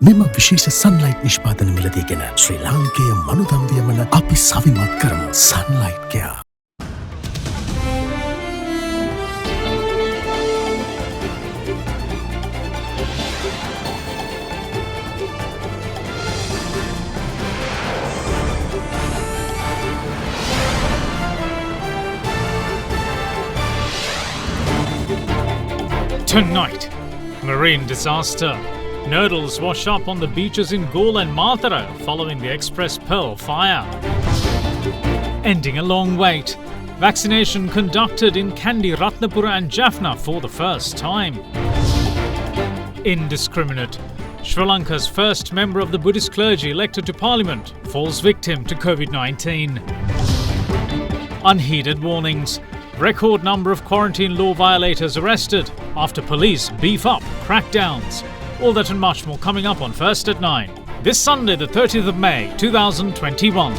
මෙම විශේෂ සන්ලයිට් නිෂ්පාදන මිලදීගෙන ශ්‍රී ලාංකේය මනුදම්වියමන අපි සවිමත් කරමු. Sunlight care. Tonight, marine disaster. Nurdles wash up on the beaches in Gaul and Marthara following the Express Pearl fire. Ending a long wait. Vaccination conducted in Kandy, Ratnapura and Jaffna for the first time. Indiscriminate. Sri Lanka's first member of the Buddhist clergy elected to Parliament falls victim to COVID-19. Unheeded warnings. Record number of quarantine law violators arrested after police beef up crackdowns. All that and much more coming up on First at 9. This Sunday, the 30th of May, 2021.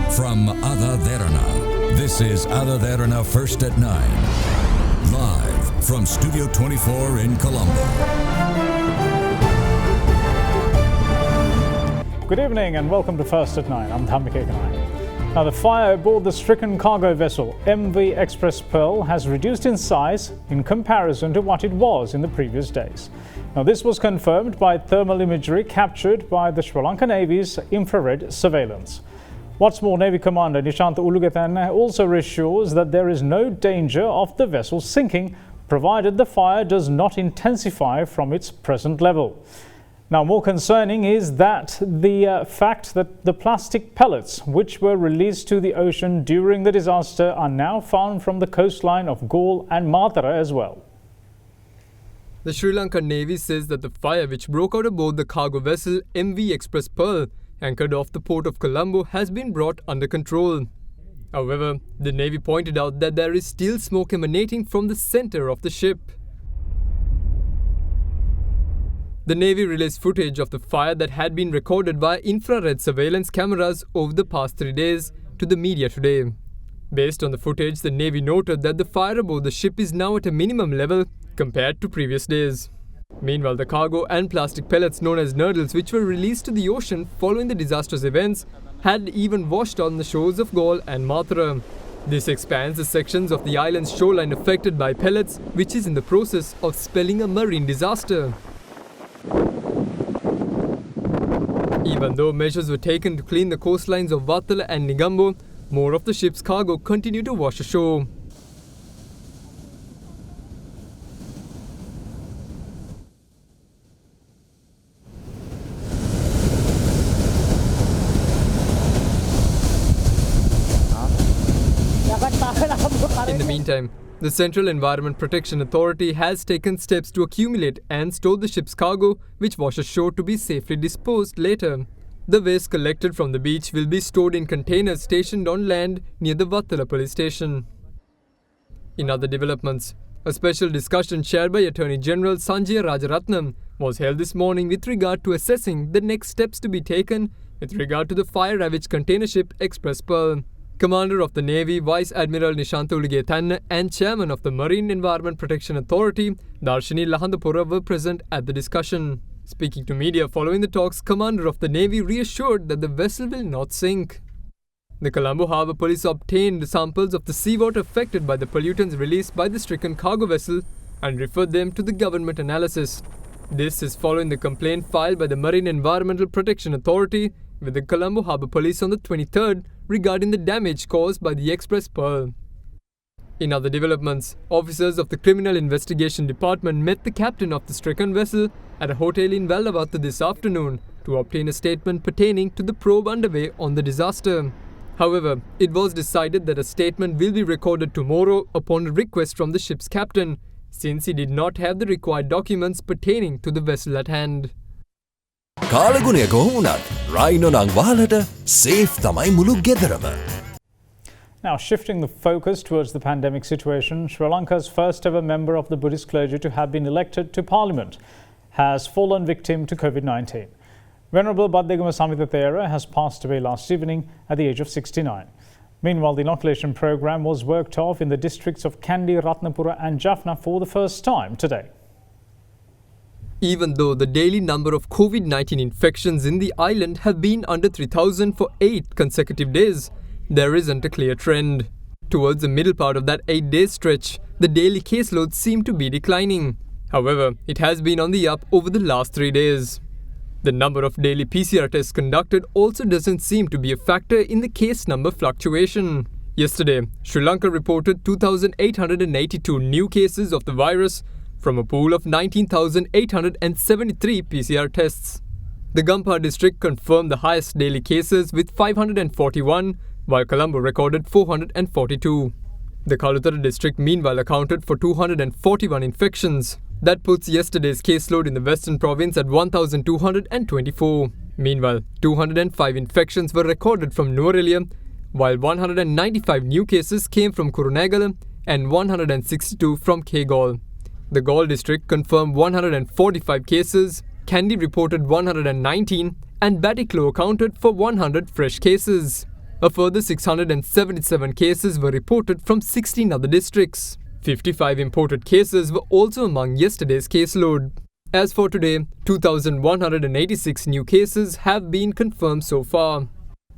From AdaDerana, this is AdaDerana First at 9. Live from Studio 24 in Colombo. Good evening and welcome to First at 9. I'm Dhammik Ekanai. Now, the fire aboard the stricken cargo vessel MV Express Pearl has reduced in size in comparison to what it was in the previous days. Now, this was confirmed by thermal imagery captured by the Sri Lankan Navy's infrared surveillance. What's more, Navy Commander Nishantha Ulugethanne also reassures that there is no danger of the vessel sinking, provided the fire does not intensify from its present level. Now, more concerning is that the fact that the plastic pellets which were released to the ocean during the disaster are now found from the coastline of Gaul and Marthara as well. The Sri Lankan Navy says that the fire which broke out aboard the cargo vessel MV Express Pearl, anchored off the port of Colombo, has been brought under control. However, the Navy pointed out that there is still smoke emanating from the center of the ship. The Navy released footage of the fire that had been recorded via infrared surveillance cameras over the past 3 days to the media today. Based on the footage, the Navy noted that the fire aboard the ship is now at a minimum level compared to previous days. Meanwhile, the cargo and plastic pellets known as nurdles, which were released to the ocean following the disastrous events, had even washed on the shores of Gaul and Marthara. This expands the sections of the island's shoreline affected by pellets, which is in the process of spelling a marine disaster. Even though measures were taken to clean the coastlines of Vattala and Negombo, more of the ship's cargo continued to wash ashore. In the meantime, the Central Environment Protection Authority has taken steps to accumulate and store the ship's cargo, which wash ashore to be safely disposed later. The waste collected from the beach will be stored in containers stationed on land near the Vattala police station. In other developments, a special discussion chaired by Attorney General Sanjay Rajaratnam was held this morning with regard to assessing the next steps to be taken with regard to the fire-ravaged container ship Express Pearl. Commander of the Navy, Vice Admiral Nishantha Ulugethanne, and Chairman of the Marine Environment Protection Authority, Darshini Lahandapura, were present at the discussion. Speaking to media following the talks, Commander of the Navy reassured that the vessel will not sink. The Colombo Harbour Police obtained samples of the seawater affected by the pollutants released by the stricken cargo vessel and referred them to the government analysis. This is following the complaint filed by the Marine Environmental Protection Authority with the Colombo Harbour Police on the 23rd regarding the damage caused by the Express Pearl. In other developments, officers of the Criminal Investigation Department met the captain of the stricken vessel at a hotel in Vellavatta this afternoon to obtain a statement pertaining to the probe underway on the disaster. However, it was decided that a statement will be recorded tomorrow upon a request from the ship's captain, since he did not have the required documents pertaining to the vessel at hand. කාලගුණය කොහොමුණත් rhino නං වාලට safe තමයි මුළු ගෙදරම. Now, shifting the focus towards the pandemic situation, Sri Lanka's first ever member of the Buddhist clergy to have been elected to Parliament has fallen victim to COVID-19. Venerable Baddegama Samitha Thera has passed away last evening at the age of 69. Meanwhile, the inoculation program was worked off in the districts of Kandy, Ratnapura and Jaffna for the first time today. Even though the daily number of COVID-19 infections in the island have been under 3,000 for 8 consecutive days, there isn't a clear trend. Towards the middle part of that 8-day stretch, the daily caseload seemed to be declining. However, it has been on the up over the last 3 days. The number of daily PCR tests conducted also doesn't seem to be a factor in the case number fluctuation. Yesterday, Sri Lanka reported 2,882 new cases of the virus from a pool of 19,873 PCR tests. The Gampha district confirmed the highest daily cases with 541, while Colombo recorded 442. The Kalutara district meanwhile accounted for 241 infections. That puts yesterday's caseload in the western province at 1,224. Meanwhile, 205 infections were recorded from Nuwara, while 195 new cases came from Kurunegala and 162 from Kegol. The Galle district confirmed 145 cases, Kandy reported 119, and Batiklo accounted for 100 fresh cases. A further 677 cases were reported from 16 other districts. 55 imported cases were also among yesterday's caseload. As for today, 2,186 new cases have been confirmed so far.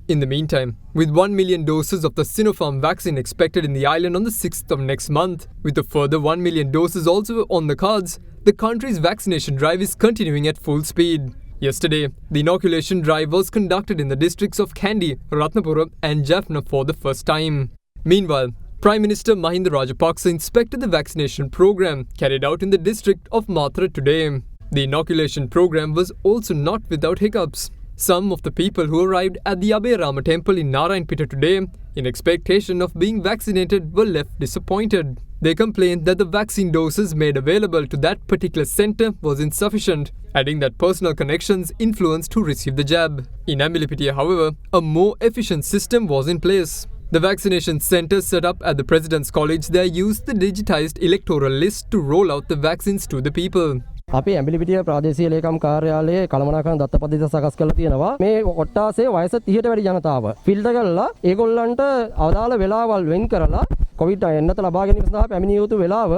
In the meantime, with 1 million doses of the Sinopharm vaccine expected in the island on the 6th of next month, with a further 1 million doses also on the cards, the country's vaccination drive is continuing at full speed. Yesterday, the inoculation drive was conducted in the districts of Kandy, Ratnapura and Jaffna for the first time. Meanwhile, Prime Minister Mahinda Rajapaksa inspected the vaccination program carried out in the district of Mathura today. The inoculation program was also not without hiccups. Some of the people who arrived at the AdaDerana temple in Narayanpeta today in expectation of being vaccinated were left disappointed. They complained that the vaccine doses made available to that particular centre was insufficient, adding that personal connections influenced who received the jab. In Amilipitia, however, a more efficient system was in place. The vaccination centres set up at the President's College there used the digitized electoral list to roll out the vaccines to the people. අපි ඇඹිලිපිටිය ප්‍රාදේශීය ලේකම් කාර්යාලයේ කළමනාකරන දත්ත පද්ධතිය සකස් කරලා තියෙනවා. මේ කොට්ටාසේ වයස 30ට වැඩි ජනතාව ෆිල්ටර් කරලා ඒගොල්ලන්ට අවදාළ වෙලාවල් වෙන් කරලා කොවිඩ් එන්නත ලබා ගැනීම සඳහා පැමිණිය යුතු වෙලාව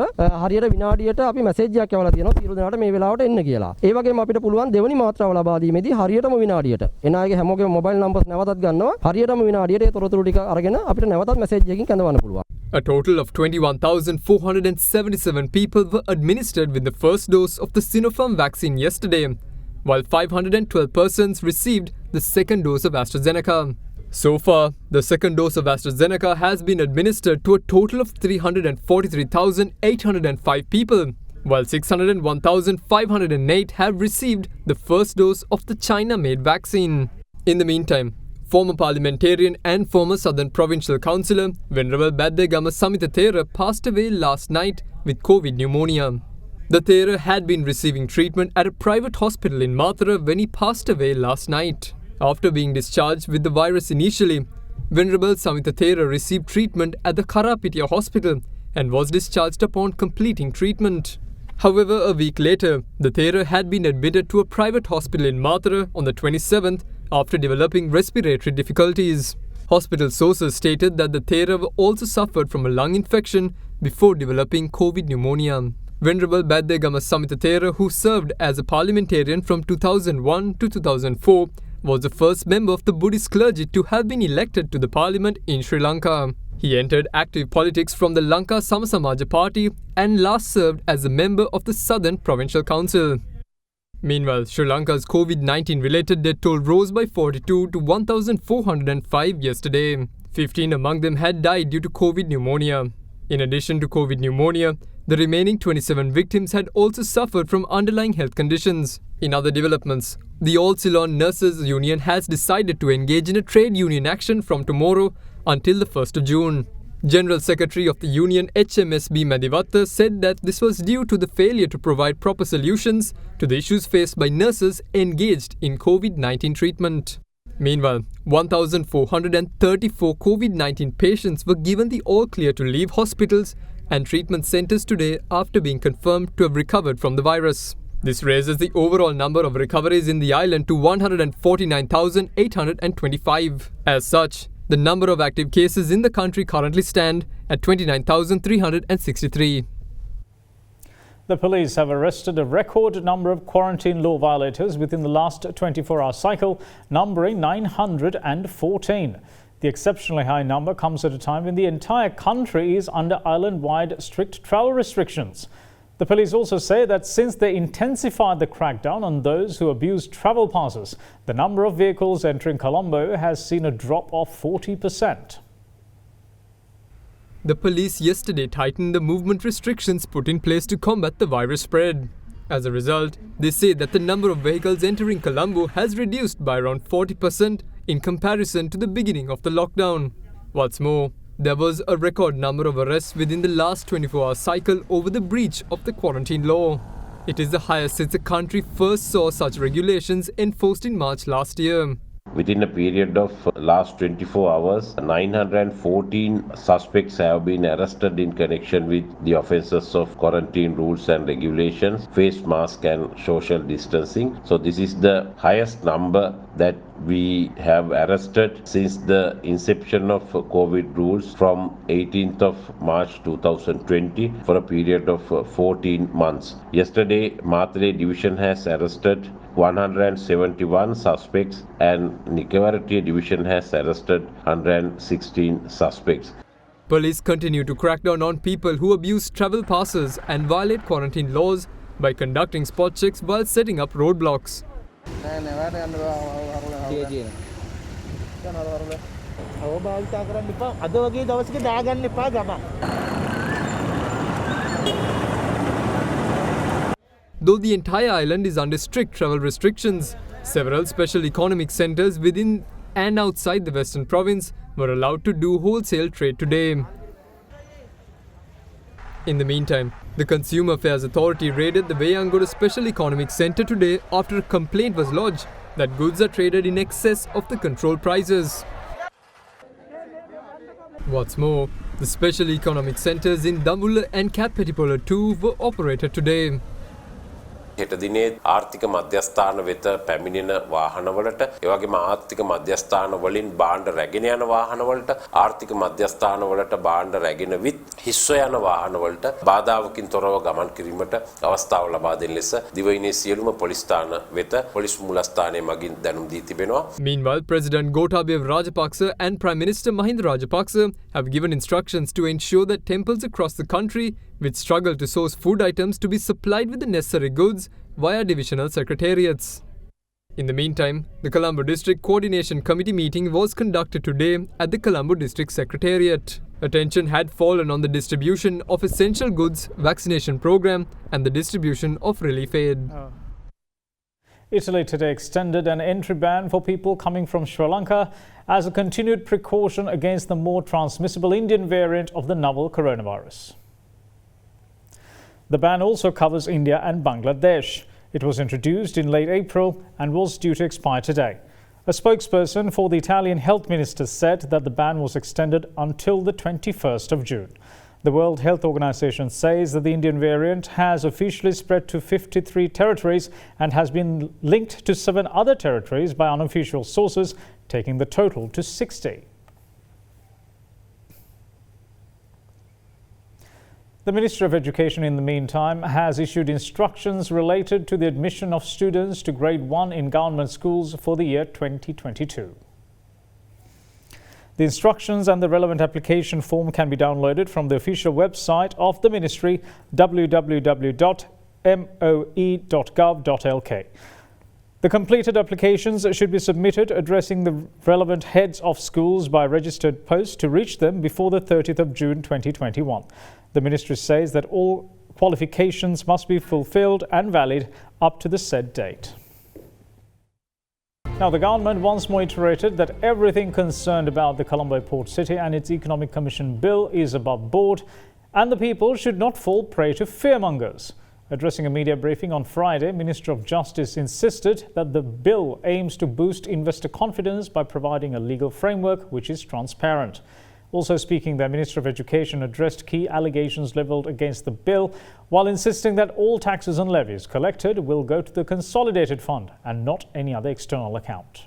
හරියට විනාඩියට අපි මැසේජ් එකක් යවලා තියෙනවා සියලු දෙනාට මේ වෙලාවට එන්න කියලා. ඒ වගේම අපිට පුළුවන් දෙවෙනි මාත්‍රාව ලබා දීමේදී හරියටම විනාඩියට එන අයගේ හැමෝගේම මොබයිල් නම්බර්ස් නැවතත් ගන්නවා. හරියටම විනාඩියට ඒ තොරතුරු ටික අරගෙන අපිට නැවතත් මැසේජ් එකකින් කැඳවන්න පුළුවන්. A total of 21,477 people were administered with the first dose of the Sinopharm vaccine yesterday, while 512 persons received the second dose of AstraZeneca. So far, the second dose of AstraZeneca has been administered to a total of 343,805 people, while 601,508 have received the first dose of the China-made vaccine. In the meantime, former parliamentarian and former Southern Provincial Councillor Venerable Baddegama Samitha Thera passed away last night with COVID pneumonia. The Thera had been receiving treatment at a private hospital in Mathura when he passed away last night. After being discharged with the virus initially, Venerable Samitha Thera received treatment at the Karapitia Hospital and was discharged upon completing treatment. However, a week later, the Thera had been admitted to a private hospital in Mathura on the 27th after developing respiratory difficulties. Hospital sources stated that the Thera also suffered from a lung infection before developing COVID pneumonia. Venerable Baddegama Samitha Thera, who served as a parliamentarian from 2001 to 2004, was the first member of the Buddhist clergy to have been elected to the parliament in Sri Lanka. He entered active politics from the Lanka Samasamaja party and last served as a member of the Southern Provincial Council. Meanwhile, Sri Lanka's COVID-19 related death toll rose by 42 to 1,405 yesterday. 15 among them had died due to COVID pneumonia. In addition to COVID pneumonia, the remaining 27 victims had also suffered from underlying health conditions. In other developments, the All Ceylon Nurses Union has decided to engage in a trade union action from tomorrow until the 1st of June. General Secretary of the union HMSB Madivatta said that this was due to the failure to provide proper solutions to the issues faced by nurses engaged in COVID-19 treatment. Meanwhile, 1,434 COVID-19 patients were given the all-clear to leave hospitals and treatment centres today after being confirmed to have recovered from the virus. This raises the overall number of recoveries in the island to 149,825. As such, The number of active cases in the country currently stand at 29,363. The police have arrested a record number of quarantine law violators within the last 24-hour cycle, numbering 914. The exceptionally high number comes at a time when the entire country is under island-wide strict travel restrictions. The police also say that since they intensified the crackdown on those who abuse travel passes, the number of vehicles entering Colombo has seen a drop of 40%. The police yesterday tightened the movement restrictions put in place to combat the virus spread. As a result, they say that the number of vehicles entering Colombo has reduced by around 40% in comparison to the beginning of the lockdown. What's more, there was a record number of arrests within the last 24-hour cycle over the breach of the quarantine law. It is the highest since the country first saw such regulations enforced in March last year. Within a period of last 24 hours, 914 suspects have been arrested in connection with the offences of quarantine rules and regulations, face mask and social distancing. So this is the highest number that we have arrested since the inception of COVID rules from 18th of March 2020 for a period of 14 months. Yesterday, Mathare Division has arrested 171 suspects and Nicavaratiya Division has arrested 116 suspects. Police continue to crack down on people who abuse travel passes and violate quarantine laws by conducting spot checks while setting up roadblocks. Though the entire island is under strict travel restrictions, several special economic centres within and outside the Western Province were allowed to do wholesale trade today. In the meantime, the Consumer Affairs Authority raided the Veyangoda Special Economic Centre today after a complaint was lodged that goods are traded in excess of the controlled prices. What's more, the special economic centres in Dambulla and Cap Petipola too were operated today. හෙට දිනේ ආර්ථික මධ්‍යස්ථාන වෙත පැමිණෙන වාහනවලට ඒ වගේම ආර්ථික මධ්‍යස්ථාන වලින් භාණ්ඩ රැගෙන යන වාහනවලට ආර්ථික මධ්‍යස්ථාන වලට භාණ්ඩ රැගෙන විත් හිස්ව යන වාහනවලට බාධාවකින් තොරව ගමන් කිරීමට අවස්ථාව ලබා දෙන ලෙස දිවයිනේ සියලුම පොලිස් ස්ථාන වෙත පොලිස් මූලස්ථානය මගින් දැනුම් දී තිබෙනවා. Meanwhile, President Gotabaya Rajapaksa and Prime Minister Mahinda Rajapaksa have given instructions to ensure that temples across the country which struggle to source food items to be supplied with the necessary goods via divisional secretariats. In the meantime, the Colombo District Coordination Committee meeting was conducted today at the Colombo District Secretariat. Attention had fallen on the distribution of essential goods, vaccination program and the distribution of relief aid. Italy today extended an entry ban for people coming from Sri Lanka as a continued precaution against the more transmissible Indian variant of the novel coronavirus. The ban also covers India and Bangladesh. It was introduced in late April and was due to expire today. A spokesperson for the Italian health minister said that the ban was extended until the 21st of June. The World Health Organization says that the Indian variant has officially spread to 53 territories and has been linked to 7 other territories by unofficial sources, taking the total to 60. The Ministry of Education, in the meantime, has issued instructions related to the admission of students to Grade 1 in government schools for the year 2022. The instructions and the relevant application form can be downloaded from the official website of the Ministry, www.moe.gov.lk. The completed applications should be submitted addressing the relevant heads of schools by registered post to reach them before the 30th of June 2021. The Ministry says that all qualifications must be fulfilled and valid up to the said date. Now, the government once more iterated that everything concerned about the Colombo Port City and its Economic Commission bill is above board and the people should not fall prey to fearmongers. Addressing a media briefing on Friday, Minister of Justice insisted that the bill aims to boost investor confidence by providing a legal framework which is transparent. Also speaking there, Minister of Education addressed key allegations levelled against the bill while insisting that all taxes and levies collected will go to the consolidated fund and not any other external account.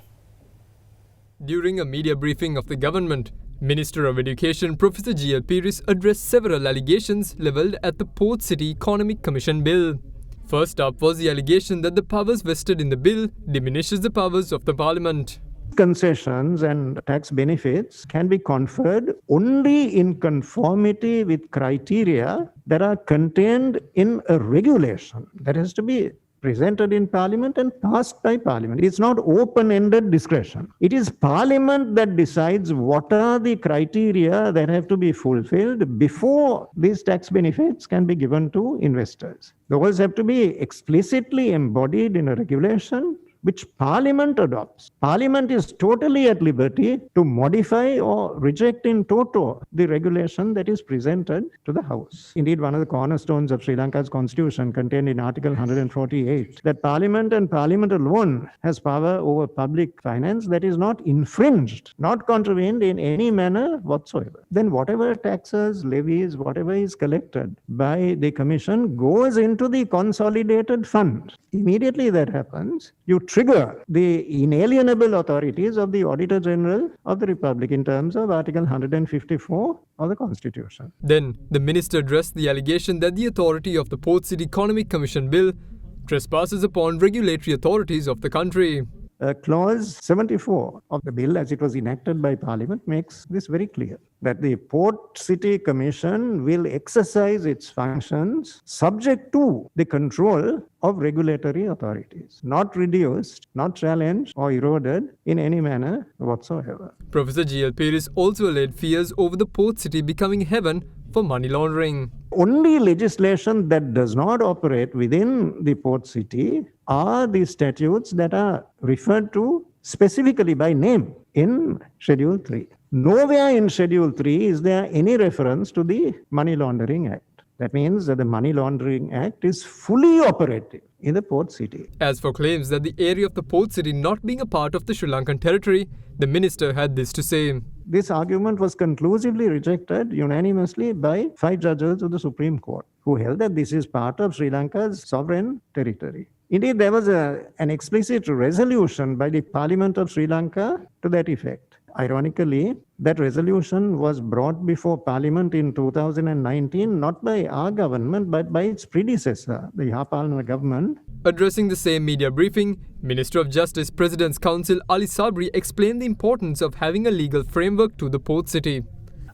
During a media briefing of the government, Minister of Education Professor G.L. Peiris addressed several allegations levelled at the Port City Economic Commission Bill. First up was the allegation that the powers vested in the bill diminishes the powers of the Parliament. Concessions and tax benefits can be conferred only in conformity with criteria that are contained in a regulation that has to be presented in Parliament and passed by Parliament. It's not open-ended discretion. It is Parliament that decides what are the criteria that have to be fulfilled before these tax benefits can be given to investors. Those have to be explicitly embodied in a regulation which Parliament adopts. Parliament is totally at liberty to modify or reject in toto the regulation that is presented to the House. Indeed, one of the cornerstones of Sri Lanka's constitution contained in Article 148, that Parliament and Parliament alone has power over public finance that is not infringed, not contravened in any manner whatsoever. Then whatever taxes, levies, whatever is collected by the Commission goes into the consolidated fund. Immediately that happens, you trigger the inalienable authorities of the Auditor General of the Republic in terms of Article 154 of the Constitution. Then, the minister addressed the allegation that the authority of the Port City Economic Commission Bill trespasses upon regulatory authorities of the country. Clause 74 of the bill, as it was enacted by Parliament, makes this very clear, that the Port City Commission will exercise its functions subject to the control of regulatory authorities, not reduced, not challenged or eroded in any manner whatsoever. Professor G.L. Peiris also allayed fears over the Port City becoming heaven for money laundering. Only legislation that does not operate within the Port City are the statutes that are referred to specifically by name in Schedule 3. Nowhere in Schedule 3 is there any reference to the Money Laundering Act. That means that the Money Laundering Act is fully operative in the Port City. As for claims that the area of the Port City not being a part of the Sri Lankan territory, the minister had this to say. This argument was conclusively rejected unanimously by 5 judges of the Supreme Court, who held that this is part of Sri Lanka's sovereign territory. Indeed, there was an explicit resolution by the Parliament of Sri Lanka to that effect. Ironically, that resolution was brought before Parliament in 2019, not by our government, but by its predecessor, the Yapalana government. Addressing the same media briefing, Minister of Justice President's Counsel Ali Sabri explained the importance of having a legal framework to the Port City.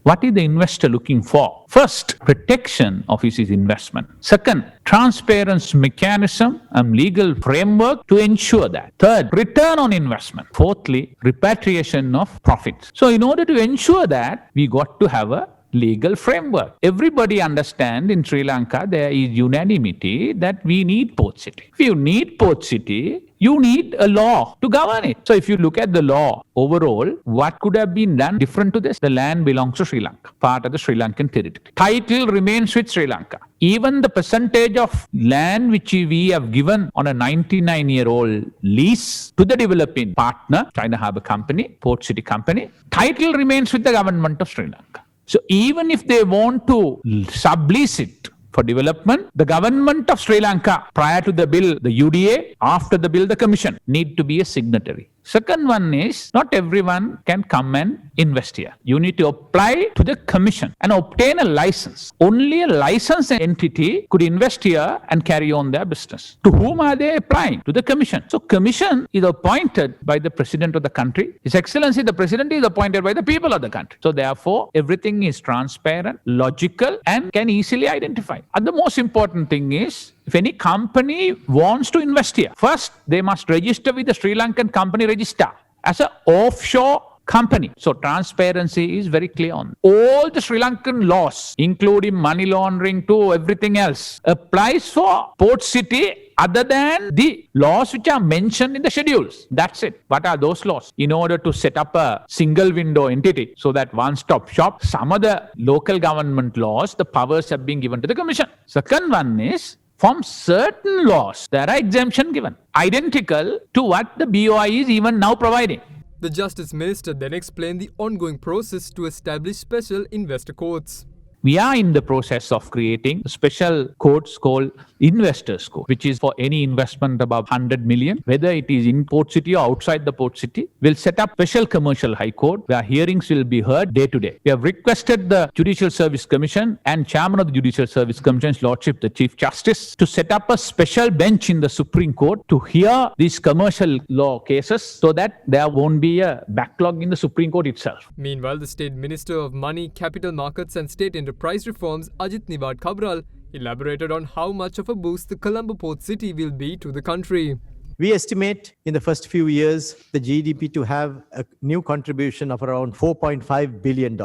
What is the investor looking for? First, protection of his investment. Second, transparency mechanism and legal framework to ensure that. Third, return on investment. Fourthly, repatriation of profits. So in order to ensure that, we got to have a legal framework. Everybody understands in Sri Lanka there is unanimity that we need Port City. If you need Port City, you need a law to govern it. So if you look at the law overall, what could have been done different to this? The land belongs to Sri Lanka, part of the Sri Lankan territory. Title remains with Sri Lanka. Even the percentage of land which we have given on a 99-year-old lease to the developing partner, China Harbour Company, Port City Company, title remains with the government of Sri Lanka. So even if they want to sublease it for development, the government of Sri Lanka, prior to the bill, the UDA, after the bill, the commission, need to be a signatory. Second one is, not everyone can come and invest here. You need to apply to the commission and obtain a license. Only a licensed entity could invest here and carry on their business. To whom are they applying? To the commission. So commission is appointed by the president of the country. His Excellency, the president, is appointed by the people of the country. So therefore, everything is transparent, logical, and can easily identify. And the most important thing is, if any company wants to invest here, first they must register with the Sri Lankan Company Register as an offshore company. So transparency is very clear on. All the Sri Lankan laws, including money laundering to everything else, applies for Port City other than the laws which are mentioned in the schedules. That's it. What are those laws? In order to set up a single window entity, so that one-stop shop, some of the local government laws, the powers have been given to the commission. Second one is, from certain laws, there are exemption given, identical to what the BOI is even now providing. The Justice Minister then explained the ongoing process to establish special investor courts. We are in the process of creating special codes called investors code, which is for any investment above 100 million, whether it is in port city or outside the port city. We'll set up special commercial high court where hearings will be heard day to day. We have requested the Judicial Service Commission and Chairman of the Judicial Service Commission's Lordship, the Chief Justice, to set up a special bench in the Supreme Court to hear these commercial law cases so that there won't be a backlog in the Supreme Court itself. Meanwhile, the State Minister of Money, Capital Markets and State Enterprise Reforms, Ajit Niwad Cabral, elaborated on how much of a boost the Colombo Port City will be to the country. We estimate in the first few years the GDP to have a new contribution of around $4.5 billion.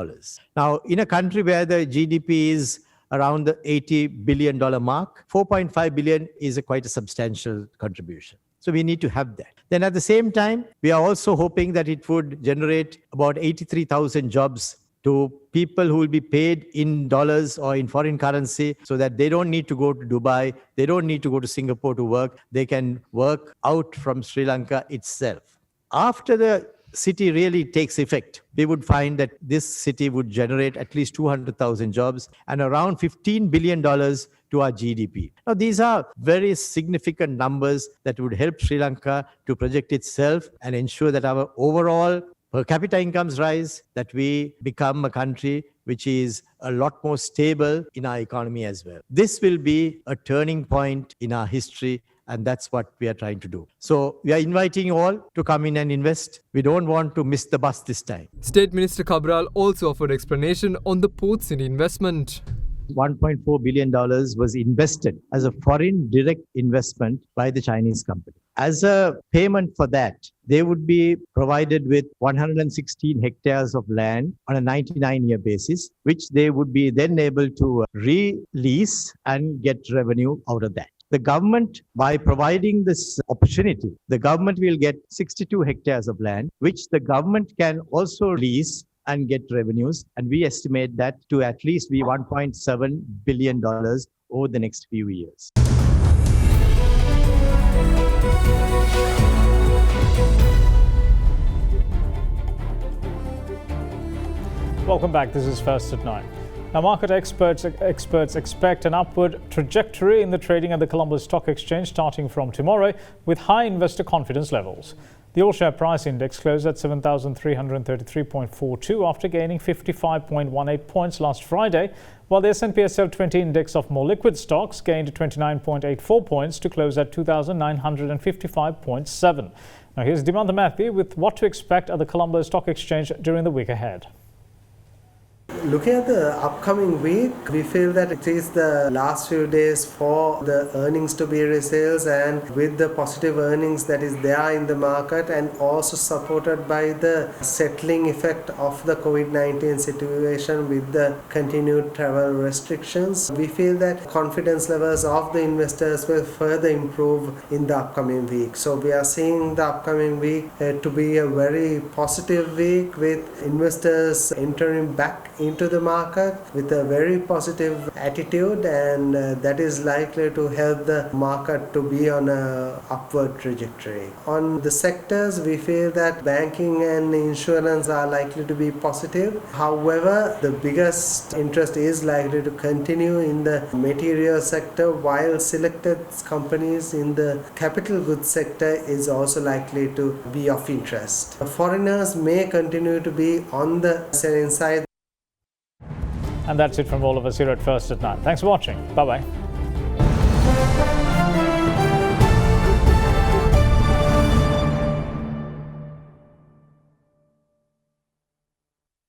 Now, in a country where the GDP is around the $80 billion mark, 4.5 billion is quite a substantial contribution. So we need to have that. Then at the same time, we are also hoping that it would generate about 83,000 jobs to people who will be paid in dollars or in foreign currency so that they don't need to go to Dubai, they don't need to go to Singapore to work, they can work out from Sri Lanka itself. After the city really takes effect, we would find that this city would generate at least 200,000 jobs and around $15 billion to our GDP. Now, these are very significant numbers that would help Sri Lanka to project itself and ensure that our overall per capita incomes rise, that we become a country which is a lot more stable in our economy as well. This will be a turning point in our history, and that's what we are trying to do. So we are inviting you all to come in and invest. We don't want to miss the bus this time. State Minister Cabral also offered explanation on the port city investment. $1.4 billion was invested as a foreign direct investment by the Chinese company. As a payment for that, they would be provided with 116 hectares of land on a 99-year basis, which they would be then able to release and get revenue out of that. The government, by providing this opportunity, the government will get 62 hectares of land, which the government can also lease and get revenues. And we estimate that to at least be $1.7 billion over the next few years. Welcome back. This is First at 9. Now, market experts expect an upward trajectory in the trading at the Colombo Stock Exchange starting from tomorrow with high investor confidence levels. The all-share price index closed at 7,333.42 after gaining 55.18 points last Friday, while the S&P SL20 index of more liquid stocks gained 29.84 points to close at 2,955.7. Now, here's Dimantha Matthew with what to expect at the Colombo Stock Exchange during the week ahead. Looking at the upcoming week, we feel that it is the last few days for the earnings to be resales, and with the positive earnings that is there in the market and also supported by the settling effect of the COVID-19 situation with the continued travel restrictions, we feel that confidence levels of the investors will further improve in the upcoming week. So we are seeing the upcoming week to be a very positive week with investors entering back into the market with a very positive attitude, and that is likely to help the market to be on a upward trajectory. On the sectors, we feel that banking and insurance are likely to be positive. However, the biggest interest is likely to continue in the material sector, while selected companies in the capital goods sector is also likely to be of interest. Foreigners may continue to be on the selling side. And that's it from all of us here at First at 9. Thanks for watching. Bye-bye.